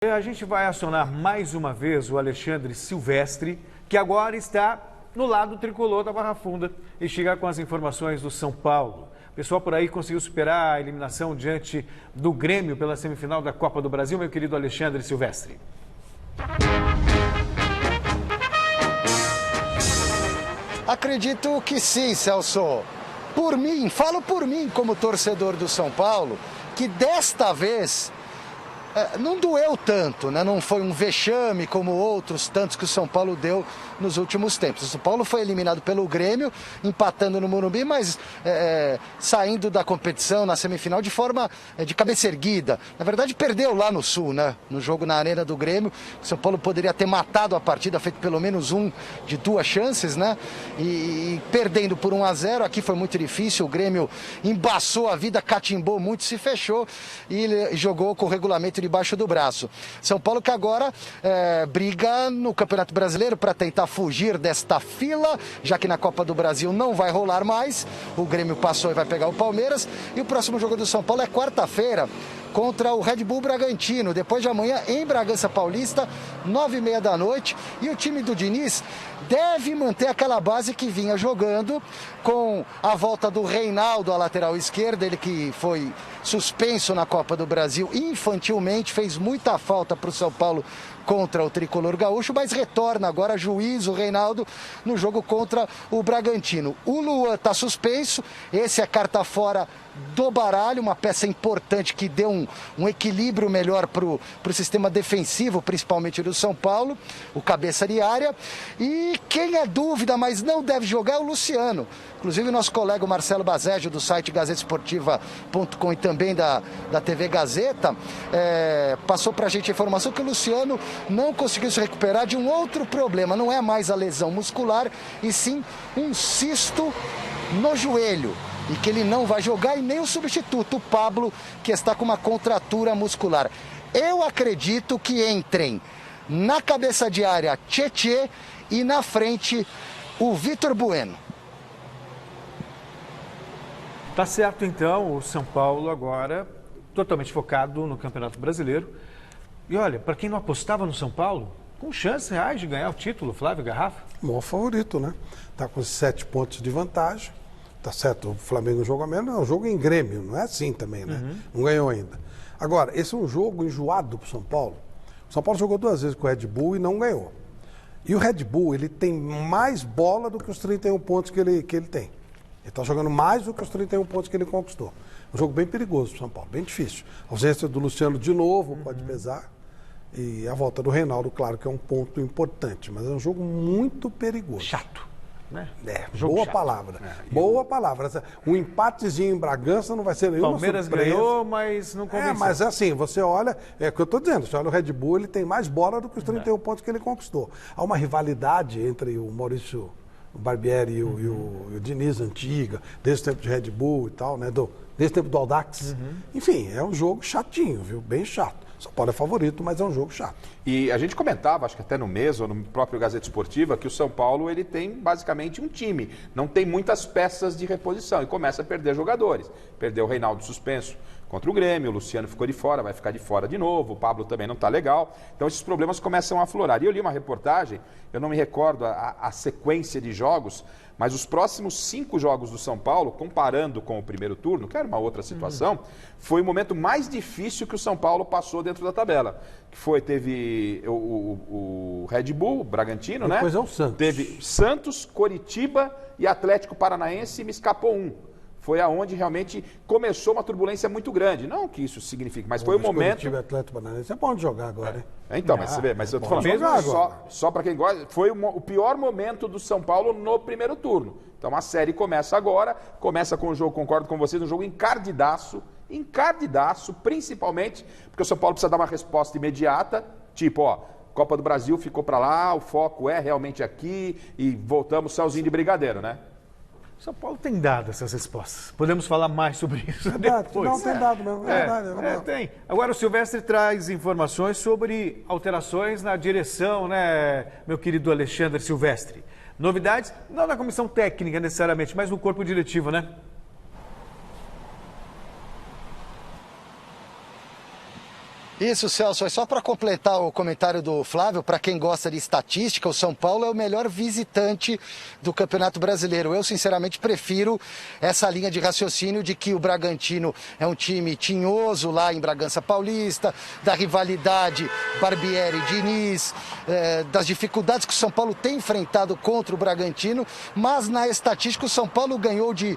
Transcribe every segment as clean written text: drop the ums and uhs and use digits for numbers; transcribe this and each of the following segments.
A gente vai acionar mais uma vez o Alexandre Silvestre, que agora está no lado tricolor da Barra Funda e chega com as informações do São Paulo. O pessoal por aí conseguiu superar a eliminação diante do Grêmio pela semifinal da Copa do Brasil, meu querido Alexandre Silvestre. Acredito que sim, Celso. Por mim, falo por mim como torcedor do São Paulo, que desta vez não doeu tanto, né? Não foi um vexame como outros tantos que o São Paulo deu nos últimos tempos. O São Paulo foi eliminado pelo Grêmio, empatando no Morumbi, mas saindo da competição na semifinal de forma de cabeça erguida. Na verdade, perdeu lá no Sul, né? No jogo na Arena do Grêmio. O São Paulo poderia ter matado a partida, feito pelo menos de duas chances, né? E perdendo por 1-0, aqui foi muito difícil. O Grêmio embaçou a vida, catimbou muito, se fechou e jogou com o regulamento debaixo do braço. São Paulo que agora briga no Campeonato Brasileiro para tentar fugir desta fila, já que na Copa do Brasil não vai rolar mais. O Grêmio passou e vai pegar o Palmeiras. E o próximo jogo do São Paulo é quarta-feira contra o Red Bull Bragantino, depois de amanhã em Bragança Paulista, 9h30 da noite. E o time do Diniz deve manter aquela base que vinha jogando, com a volta do Reinaldo à lateral esquerda, ele que foi suspenso na Copa do Brasil infantilmente, fez muita falta para o São Paulo contra o tricolor gaúcho, mas retorna agora juiz o Reinaldo no jogo contra o Bragantino. O Luan está suspenso, esse é carta fora do baralho, uma peça importante que deu um equilíbrio melhor para o sistema defensivo, principalmente do São Paulo, o cabeça de área. E quem é dúvida, mas não deve jogar, é o Luciano. Inclusive o nosso colega Marcelo Bazégio, do site gazetesportiva.com e também da TV Gazeta, passou para a gente a informação que o Luciano não conseguiu se recuperar de um outro problema. Não é mais a lesão muscular, e sim um cisto no joelho. E que ele não vai jogar, e nem o substituto, o Pablo, que está com uma contratura muscular. Eu acredito que entrem na cabeça de área Tietê e na frente o Vitor Bueno. Tá certo, então, o São Paulo agora totalmente focado no Campeonato Brasileiro. E olha, para quem não apostava no São Paulo, com chances reais de ganhar o título, Flávio Garrafa. O maior favorito, né? Tá com 7 pontos de vantagem. Tá certo, o Flamengo joga menos, é um jogo em Grêmio, não é assim também, né? Uhum. Não ganhou ainda. Agora, esse é um jogo enjoado pro São Paulo. O São Paulo jogou 2 vezes com o Red Bull e não ganhou. E o Red Bull, ele tem mais bola do que os 31 pontos que ele tem. Ele tá jogando mais do que os 31 pontos que ele conquistou. Um jogo bem perigoso pro São Paulo, bem difícil. A ausência do Luciano de novo pode pesar. E a volta do Reinaldo, claro que é um ponto importante, mas é um jogo muito perigoso. Chato. Né? Boa chato. Palavra. Boa palavra. Um empatezinho em Bragança não vai ser nenhuma Palmeiras surpresa. Ganhou, mas não convenceu. Mas assim, você olha, é o que eu estou dizendo, você olha o Red Bull, ele tem mais bola do que os 31 pontos que ele conquistou. Há uma rivalidade entre o Maurício Barbieri e o Diniz antiga, desse tempo de Red Bull e tal, né? Desse tempo do Audax. Enfim, é um jogo chatinho, viu? Bem chato. São Paulo é favorito, mas é um jogo chato. E a gente comentava, acho que até no mês ou no próprio Gazeta Esportiva, que o São Paulo ele tem basicamente um time. Não tem muitas peças de reposição e começa a perder jogadores. Perdeu o Reinaldo suspenso contra o Grêmio, o Luciano ficou de fora, vai ficar de fora de novo, o Pablo também não está legal. Então esses problemas começam a aflorar. E eu li uma reportagem, eu não me recordo a sequência de jogos, mas os próximos 5 jogos do São Paulo, comparando com o primeiro turno, que era uma outra situação, foi o momento mais difícil que o São Paulo passou dentro da tabela. Que teve o Red Bull, o Bragantino, né? Depois é o Santos. Teve Santos, Coritiba e Atlético Paranaense, e me escapou um. Foi aonde realmente começou uma turbulência muito grande. Não que isso signifique, mas foi o momento... Coritiba e Atlético Paranaense é bom de jogar agora, hein? Então, mas você vê, mas eu tô falando só para quem gosta, foi o pior momento do São Paulo no primeiro turno. Então a série começa agora, começa com o jogo, concordo com vocês, um jogo encardidaço, principalmente porque o São Paulo precisa dar uma resposta imediata, tipo, Copa do Brasil ficou para lá, o foco é realmente aqui e voltamos salzinho de brigadeiro, né? São Paulo tem dado essas respostas. Podemos falar mais sobre isso depois. Não, tem dado mesmo. Tem. Agora o Silvestre traz informações sobre alterações na direção, né, meu querido Alexandre Silvestre? Novidades, não na comissão técnica necessariamente, mas no corpo diretivo, né? Isso, Celso, é só para completar o comentário do Flávio, para quem gosta de estatística, o São Paulo é o melhor visitante do Campeonato Brasileiro. Eu, sinceramente, prefiro essa linha de raciocínio de que o Bragantino é um time tinhoso lá em Bragança Paulista, da rivalidade Barbieri-Diniz, das dificuldades que o São Paulo tem enfrentado contra o Bragantino, mas na estatística o São Paulo ganhou de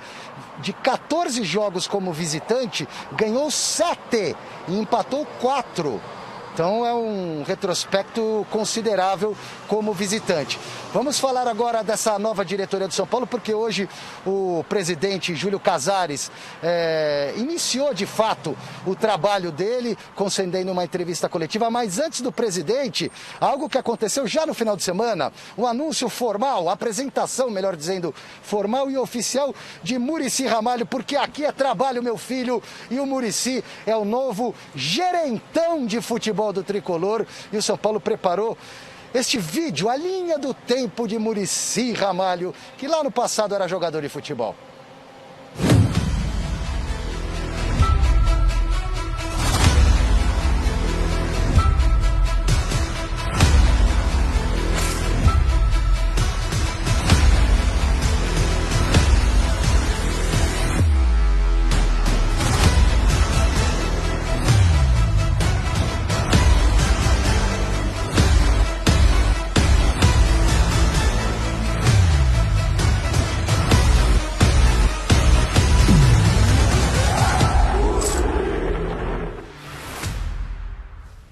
14 jogos como visitante, ganhou 7 e empatou 4. Então é um retrospecto considerável como visitante. Vamos falar agora dessa nova diretoria do São Paulo, porque hoje o presidente Júlio Casares iniciou de fato o trabalho dele, concedendo uma entrevista coletiva. Mas antes do presidente, algo que aconteceu já no final de semana, um anúncio formal, apresentação, melhor dizendo, formal e oficial de Muricy Ramalho, porque aqui é trabalho, meu filho, e o Muricy é o novo gerentão de futebol do Tricolor, e o São Paulo preparou este vídeo, a linha do tempo de Muricy Ramalho, que lá no passado era jogador de futebol.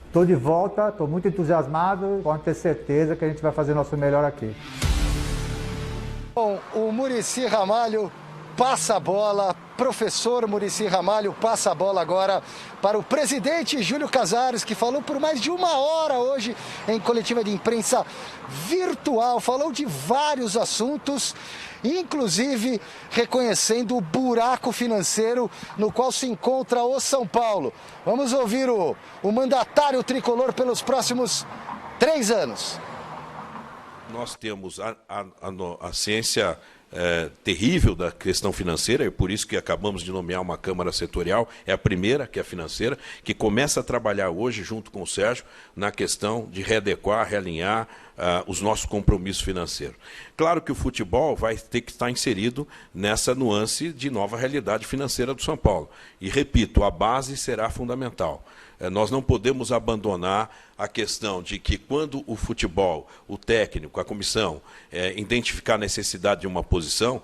Estou de volta, estou muito entusiasmado, pode ter certeza que a gente vai fazer nosso melhor aqui. Bom, o Muricy Ramalho passa a bola, professor Muricy Ramalho passa a bola agora para o presidente Júlio Casares, que falou por mais de 1 hora hoje em coletiva de imprensa virtual, falou de vários assuntos, inclusive reconhecendo o buraco financeiro no qual se encontra o São Paulo. Vamos ouvir o mandatário tricolor pelos próximos 3 anos. Nós temos a ciência terrível da questão financeira, e por isso que acabamos de nomear uma Câmara Setorial, é a primeira, que é a financeira, que começa a trabalhar hoje, junto com o Sérgio, na questão de readequar, realinhar os nossos compromissos financeiros. Claro que o futebol vai ter que estar inserido nessa nuance de nova realidade financeira do São Paulo. E, repito, a base será fundamental. Nós não podemos abandonar a questão de que quando o futebol, o técnico, a comissão, identificar a necessidade de uma posição,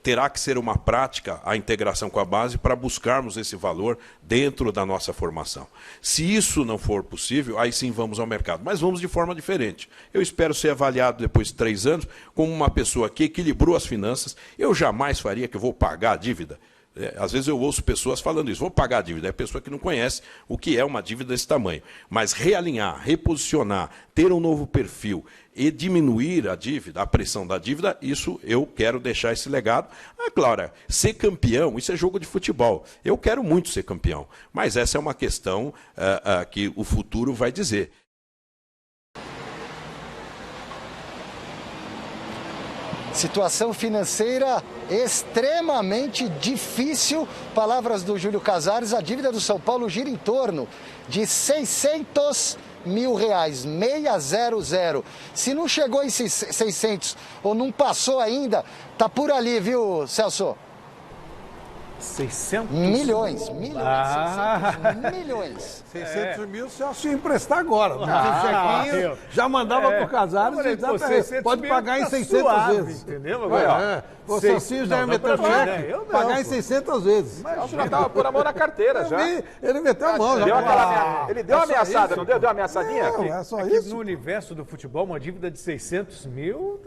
terá que ser uma prática a integração com a base para buscarmos esse valor dentro da nossa formação. Se isso não for possível, aí sim vamos ao mercado, mas vamos de forma diferente. Eu espero ser avaliado depois de 3 anos como uma pessoa que equilibrou as finanças. Eu jamais faria que eu vou pagar a dívida. Às vezes eu ouço pessoas falando isso, vou pagar a dívida, é a pessoa que não conhece o que é uma dívida desse tamanho. Mas realinhar, reposicionar, ter um novo perfil e diminuir a dívida, a pressão da dívida, isso eu quero deixar esse legado. Claro, ser campeão, isso é jogo de futebol. Eu quero muito ser campeão, mas essa é uma questão que o futuro vai dizer. Situação financeira extremamente difícil. Palavras do Júlio Casares, a dívida do São Paulo gira em torno de R$600 mil, 600. Se não chegou em 600 ou não passou ainda, tá por ali, viu, Celso? 600 milhões. 600 milhões. 600 mil, se eu emprestar agora. Chequinho, já mandava pro Casares, pode pagar em 600 suave, vezes. Entendeu? O Celcinho já ia meter cheque, pagar em 600 vezes. Mas já estava por a mão na carteira, já. Ele meteu a mão. Ele deu uma ameaçada, não deu? Deu uma ameaçadinha? Não, é só Aqui isso. no universo do futebol, uma dívida de 600 mil...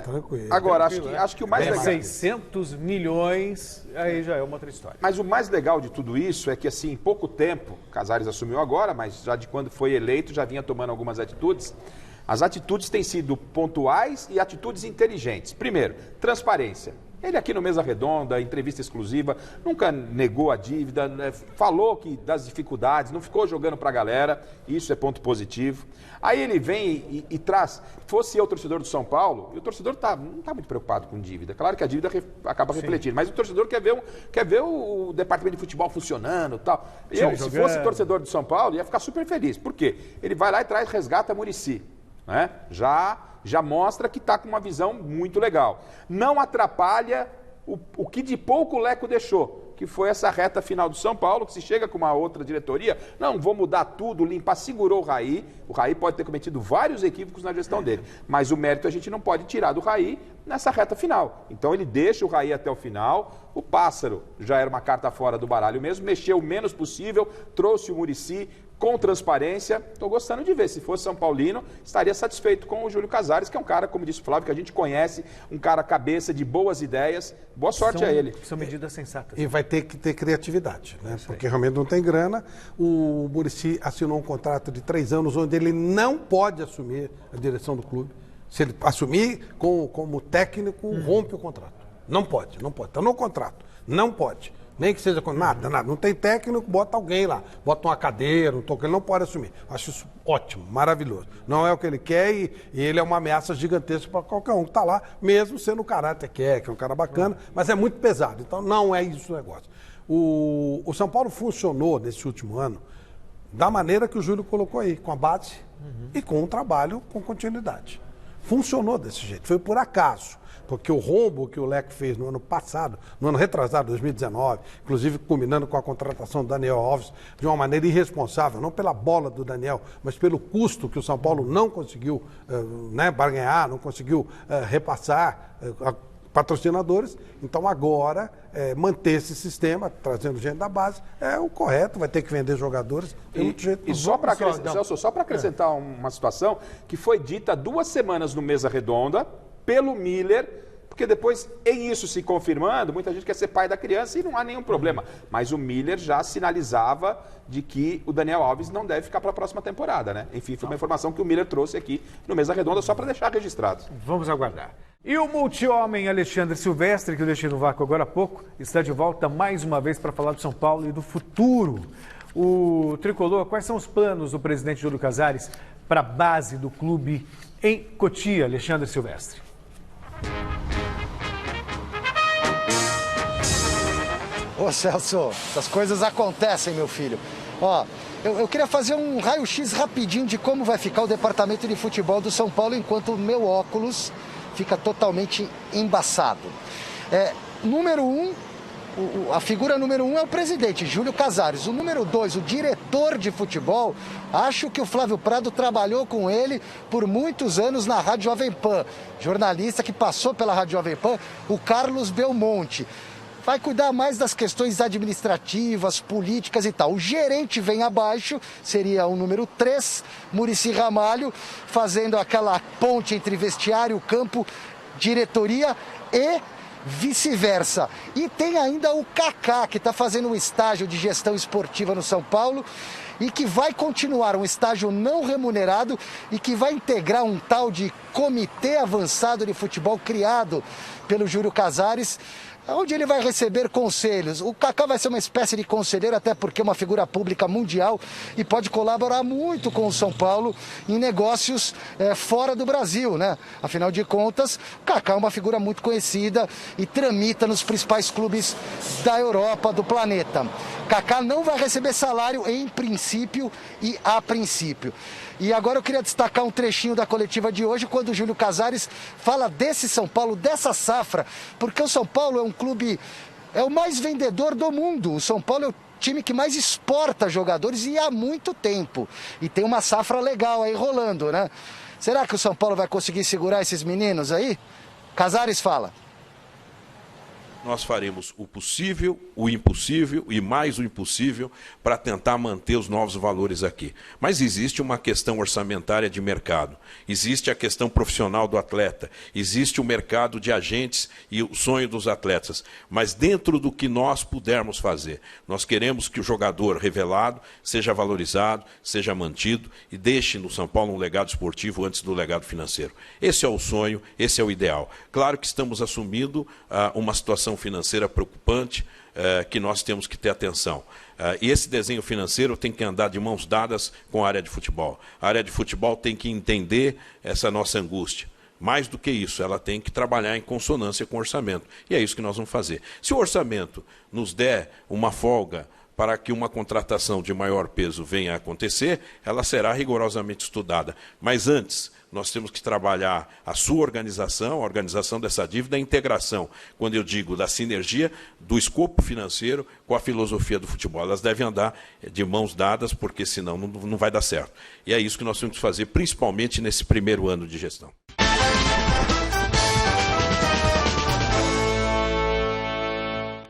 Tranquilo. Agora, acho que o mais legal... 600 milhões, aí já é uma outra história. Mas o mais legal de tudo isso é que, assim, em pouco tempo, Casares assumiu agora, mas já de quando foi eleito, já vinha tomando algumas atitudes. As atitudes têm sido pontuais e atitudes inteligentes. Primeiro, transparência. Ele aqui no Mesa Redonda, entrevista exclusiva, nunca negou a dívida, né? Falou das dificuldades, não ficou jogando pra galera, isso é ponto positivo. Aí ele vem e traz, fosse eu torcedor do São Paulo, e o torcedor não está muito preocupado com dívida. Claro que a dívida acaba refletindo, mas o torcedor quer ver o departamento de futebol funcionando e tal. Eu, se fosse torcedor do São Paulo, ia ficar super feliz. Por quê? Ele vai lá e resgata Muricy, né? Já mostra que está com uma visão muito legal. Não atrapalha o que de pouco o Leco deixou, que foi essa reta final do São Paulo, que se chega com uma outra diretoria, não, vou mudar tudo, limpar, segurou o Raí pode ter cometido vários equívocos na gestão dele, mas o mérito a gente não pode tirar do Raí nessa reta final. Então ele deixa o Raí até o final, o Pássaro já era uma carta fora do baralho mesmo, mexeu o menos possível, trouxe o Muricy, com transparência, estou gostando de ver. Se fosse São Paulino, estaria satisfeito com o Júlio Casares, que é um cara, como disse o Flávio, que a gente conhece, um cara cabeça de boas ideias. Boa sorte a ele. São medidas sensatas. E vai ter que ter criatividade, né? Porque realmente não tem grana. O Muricy assinou um contrato de 3 anos, onde ele não pode assumir a direção do clube. Se ele assumir como técnico, rompe o contrato. Não pode. Está no contrato. Não pode. Nem que seja com nada. Não tem técnico, bota alguém lá. Bota uma cadeira, ele não pode assumir. Acho isso ótimo, maravilhoso. Não é o que ele quer e ele é uma ameaça gigantesca para qualquer um que está lá, mesmo sendo o caráter que é um cara bacana, mas é muito pesado. Então não é isso o negócio. O São Paulo funcionou nesse último ano da maneira que o Júlio colocou aí, com a base e com o trabalho com continuidade. Funcionou desse jeito, foi por acaso. Porque o rombo que o Leco fez no ano passado, no ano retrasado, 2019, inclusive culminando com a contratação do Daniel Alves, de uma maneira irresponsável, não pela bola do Daniel, mas pelo custo que o São Paulo não conseguiu barganhar, não conseguiu repassar a patrocinadores. Então agora, manter esse sistema, trazendo gente da base, é o correto, vai ter que vender jogadores. E só para acrescentar uma situação que foi dita 2 semanas no Mesa Redonda, pelo Miller, porque depois, em isso se confirmando, muita gente quer ser pai da criança e não há nenhum problema. Mas o Miller já sinalizava de que o Daniel Alves não deve ficar para a próxima temporada, né? Enfim, foi uma informação que o Miller trouxe aqui no Mesa Redonda, só para deixar registrado. Vamos aguardar. E o multi-homem Alexandre Silvestre, que eu deixei no vácuo agora há pouco, está de volta mais uma vez para falar do São Paulo e do futuro. O Tricolor, quais são os planos do presidente Júlio Casares para a base do clube em Cotia, Alexandre Silvestre? Ô Celso, essas coisas acontecem, meu filho. Ó, eu queria fazer um raio-x rapidinho de como vai ficar o departamento de futebol do São Paulo enquanto o meu óculos fica totalmente embaçado. Número 1, a figura número 1 é o presidente, Júlio Casares. O número 2, o diretor de futebol, acho que o Flávio Prado trabalhou com ele por muitos anos na Rádio Jovem Pan. Jornalista que passou pela Rádio Jovem Pan, o Carlos Belmonte. Vai cuidar mais das questões administrativas, políticas e tal. O gerente vem abaixo, seria o número 3, Muricy Ramalho, fazendo aquela ponte entre vestiário, campo, diretoria e vice-versa. E tem ainda o Kaká, que está fazendo um estágio de gestão esportiva no São Paulo e que vai continuar um estágio não remunerado e que vai integrar um tal de comitê avançado de futebol criado pelo Júlio Casares, onde ele vai receber conselhos. O Kaká vai ser uma espécie de conselheiro, até porque é uma figura pública mundial e pode colaborar muito com o São Paulo em negócios fora do Brasil, né? Afinal de contas, o Kaká é uma figura muito conhecida e tramita nos principais clubes da Europa, do planeta. Kaká não vai receber salário em princípio e a princípio. E agora eu queria destacar um trechinho da coletiva de hoje, quando o Júlio Casares fala desse São Paulo, dessa safra, porque o São Paulo é um clube, é o mais vendedor do mundo. O São Paulo é o time que mais exporta jogadores e há muito tempo. E tem uma safra legal aí rolando, né? Será que o São Paulo vai conseguir segurar esses meninos aí? Casares fala. nós faremos o possível, o impossível e mais o impossível para tentar manter os novos valores aqui. Mas existe uma questão orçamentária de mercado, existe a questão profissional do atleta, existe o mercado de agentes e o sonho dos atletas. Mas dentro do que nós pudermos fazer, nós queremos que o jogador revelado seja valorizado, seja mantido e deixe no São Paulo um legado esportivo antes do legado financeiro. Esse é o sonho, esse é o ideal. Claro que estamos assumindo uma situação financeira preocupante, que nós temos que ter atenção. E esse desenho financeiro tem que andar de mãos dadas com a área de futebol. A área de futebol tem que entender essa nossa angústia. Mais do que isso, ela tem que trabalhar em consonância com o orçamento. E é isso que nós vamos fazer. Se o orçamento nos der uma folga para que uma contratação de maior peso venha a acontecer, ela será rigorosamente estudada. Mas antes, nós temos que trabalhar a sua organização, a organização dessa dívida, a integração, quando eu digo da sinergia, do escopo financeiro com a filosofia do futebol. Elas devem andar de mãos dadas, porque senão não vai dar certo. E é isso que nós temos que fazer, principalmente nesse primeiro ano de gestão.